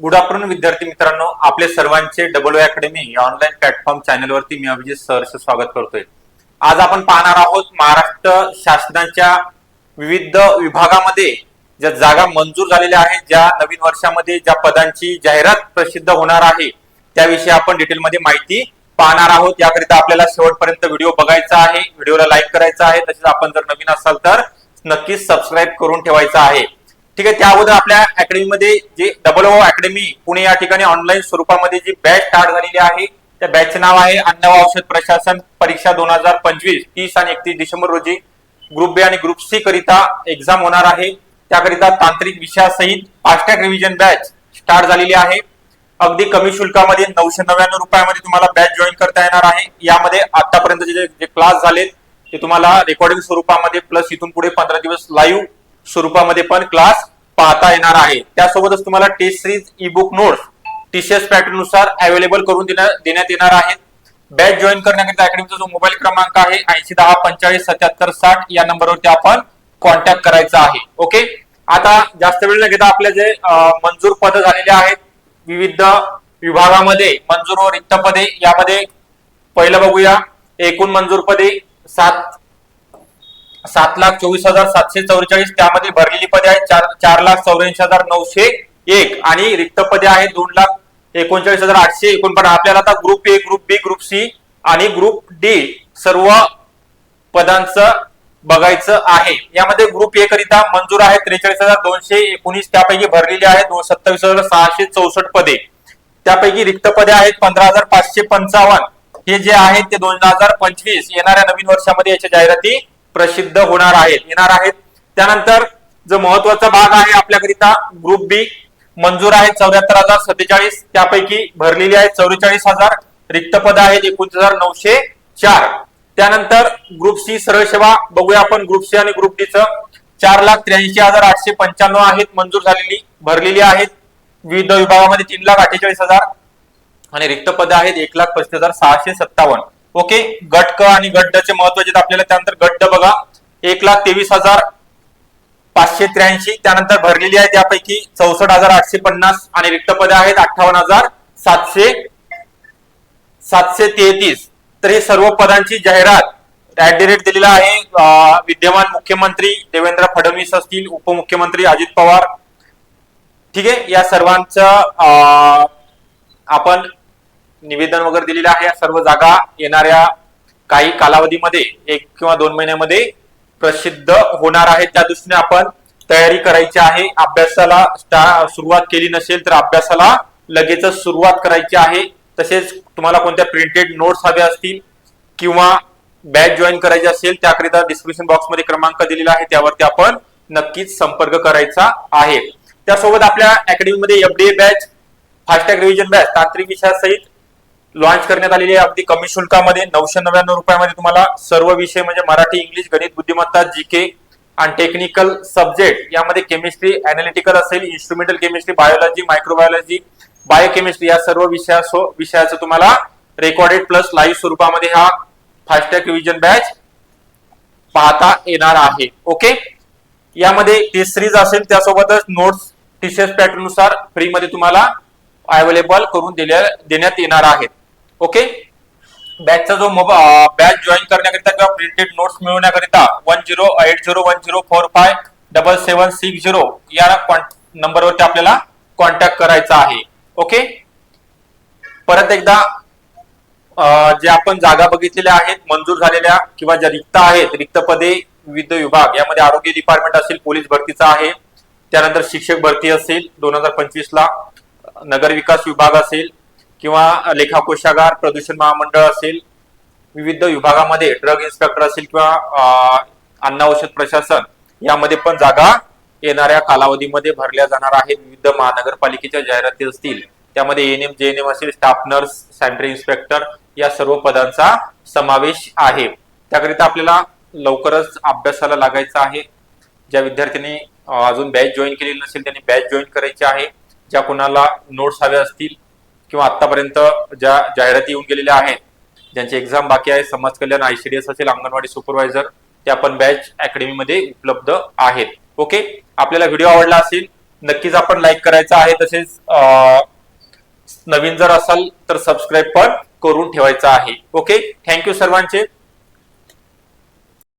Good afternoon विद्यार्थी मित्रांनो, आपले सर्वांचे डबल ओ अकॅडमी या ऑनलाईन प्लॅटफॉर्म चॅनलवरती मी अभिजित सरचं स्वागत करतोय। आज आपण पाहणार आहोत महाराष्ट्र शासनाच्या विविध विभागामध्ये ज्या जागा मंजूर झालेल्या आहेत, ज्या नवीन वर्षामध्ये ज्या पदांची जाहिरात प्रसिद्ध होणार आहे त्याविषयी आपण डिटेलमध्ये माहिती पाहणार आहोत। याकरिता आपल्याला शेवटपर्यंत व्हिडिओ बघायचा आहे, व्हिडिओला लाईक करायचा आहे, तसेच आपण जर नवीन असाल तर नक्कीच सबस्क्राईब करून ठेवायचा आहे। ठीक आहे, त्या अगोदर आपल्या अकॅडमीमध्ये जे डबल ओ अकॅडमी पुणे या ठिकाणी ऑनलाईन स्वरूपामध्ये जी बॅच स्टार्ट झालेली आहे त्या बॅचचे नाव आहे अन्न व औषध प्रशासन परीक्षा 2025 30 आणि 31 डिसेंबर रोजी ग्रुप बी आणि ग्रुप सी करिता एक्झाम होणार आहे। त्याकरिता तांत्रिक विषयासहित fast track revision batch start झालेली आहे। अगदी कमी शुल्कामध्ये 999 रुपयामध्ये तुम्हाला बॅच जॉईन करता येणार आहे। यामध्ये आतापर्यंत जे क्लास झाले ते तुम्हाला रेकॉर्डिंग स्वरूपामध्ये प्लस इथून पुढे 15 दिवस लाईव्ह स्वरूपामध्ये पण क्लास पाहता येणार आहे। त्यासोबतच तुम्हाला test series e book notes TCS pattern नुसार अवेलेबल करून देण्यात येणार आहेत। बॅच जॉईन करण्याकरिता अकॅडमीचा जो मोबाईल क्रमांक आहे 8010457760 या नंबरवरती आपण कॉन्टॅक्ट करायचा आहे। ओके, आता जास्त वेळ न घेता आपले जे मंजूर पद झालेले आहेत विविध विभागामध्ये मंजूर व रिक्त पदे, यामध्ये पहिलं बघूया। एकूण मंजूर पदे 7,24,744, त्यामध्ये भरलेली पदे आहेत 4,84,901 आणि रिक्त पदे आहेत 2,39,849। आपल्याला आता group A, group B, group C आणि ग्रुप डी सर्व पदांचं बघायचं आहे। यामध्ये ग्रुप ए करिता मंजूर आहेत 43,219, त्यापैकी भरलेली आहेत 27,664 पदे, त्यापैकी रिक्त पदे आहेत 15,555। हे जे आहेत ते 2025 येणाऱ्या नवीन वर्षामध्ये याच्या जाहिराती प्रसिद्ध येणार आहेत। त्यानंतर जो महत्वाचा भाग आहे आपल्याकरिता ग्रुप बी मंजूर आहेत 74,047, त्यापैकी भरलेली आहेत 44,000, रिक्त पद आहेत 29,904। त्यानंतर ग्रुप सी सरळ सेवा बघूया आपण। ग्रुप सी आणि ग्रुप डी च 4,83,895 आहेत मंजूर झालेली, भरलेली आहेत विविध विभागामध्ये 3,48,000 आणि रिक्त पद आहेत 1,35,657। ओके, गट क आणि गट ड चे महत्वाचे आपल्याला। त्यानंतर गट ड बघा 1,23,583, त्यानंतर भरलेली आहे त्यापैकी 64,850 आणि रिक्त पदे आहेत 58,733। तर हे सर्व पदांची जाहिरात @ दिलेला आहे विद्यमान मुख्यमंत्री देवेंद्र फडणवीस असतील, उपमुख्यमंत्री अजित पवार। ठीक आहे, या सर्वांचं आपण निवेदन वगैरे दिलेलं आहे। या सर्व जागा येणाऱ्या काही कालावधीमध्ये 1 किंवा 2 महिन्यामध्ये प्रसिद्ध होणार आहे। त्या दृष्टीने आपण तयारी करायची आहे। अभ्यासाला सुरुवात केली नसेल तर अभ्यासाला लगेचच सुरुवात करायची आहे। तसेच तुम्हाला कोणत्या प्रिंटेड नोट्स हव्या असतील किंवा बॅच जॉईन करायची असेल त्याकरिता डिस्क्रिप्शन बॉक्समध्ये क्रमांक दिलेला आहे, त्यावरती आपण नक्कीच संपर्क करायचा आहे। त्यासोबत आपल्या अकॅडमीमध्ये FDA batch, fast track revision batch तांत्रिक विषयासहित लॉन्च करण्यात आलेली आहे। अगदी कमी शुल्कामध्ये 999 रुपयामध्ये तुम्हाला सर्व विषय म्हणजे मराठी, इंग्लिश, गणित, बुद्धिमत्ता, जीके आणि टेक्निकल सब्जेक्ट, यामध्ये केमिस्ट्री, अॅनालिटिकल असेल, instrumental chemistry, biology, microbiology, biochemistry या सर्व विषयाचं तुम्हाला रेकॉर्डेड प्लस लाईव्ह स्वरूपामध्ये हा फास्ट ट्रॅक रिव्हिजन बॅच पाहता येणार आहे। ओके, यामध्ये टेस्ट सिरीज असेल, त्यासोबतच नोट्स टीसीएस पॅटर्न नुसार फ्री मध्ये तुम्हाला अवेलेबल करून देण्यात येणार आहेत। ओके, बॅचचा जो बॅच जॉईन करण्याकरिता किंवा प्रिंटेड नोट्स मिळवण्याकरिता 108010457760 या नंबरवरती आपल्याला कॉन्टॅक्ट करायचा आहे। ओके, परत एकदा जे आपण जागा बघितलेल्या आहेत मंजूर झालेल्या किंवा ज्या रिक्त आहेत, रिक्त पदे विविध विभाग, यामध्ये आरोग्य डिपार्टमेंट असेल, पोलीस भरतीचा आहे, त्यानंतर शिक्षक भरती असेल 2025 ला, नगर विकास विभाग असेल किंवा लेखा कोशागार, प्रदूषण महामंडळ असेल, विविध विभागामध्ये ड्रग इन्स्पेक्टर असेल किंवा अन्न औषध प्रशासन, यामध्ये पण जागा येणाऱ्या कालावधीमध्ये भरल्या जाणार आहेत। विविध महानगरपालिकेच्या जाहिराती असतील, त्यामध्ये एएनएम, जेएनएम असेल, स्टाफ नर्स, सॅनिटरी इन्स्पेक्टर या सर्व पदांचा समावेश आहे। त्याकरिता आपल्याला लवकरच अभ्यासाला लागायचं आहे। ज्या विद्यार्थ्यांनी अजून बॅच जॉईन केलेली नसेल त्यांनी बॅच जॉईन करायची आहे। ज्या कोणाला नोट्स हव्या असतील किंवा आतापर्यंत ज्या जाहिराती येऊन गेलेल्या आहेत, ज्यांची एक्झाम बाकी आहे, समाज कल्याण, आयसीडीएस असेल, अंगणवाडी सुपरवायझर, त्या पण बॅच अकॅडमीमध्ये उपलब्ध आहेत। ओके, आपल्याला व्हिडिओ आवडला असेल नक्कीच आपण लाईक करायचं आहे, तसेच नवीन जर असाल तर सबस्क्राईब पण करून ठेवायचं आहे. ओके, थँक्यू सर्वांचे.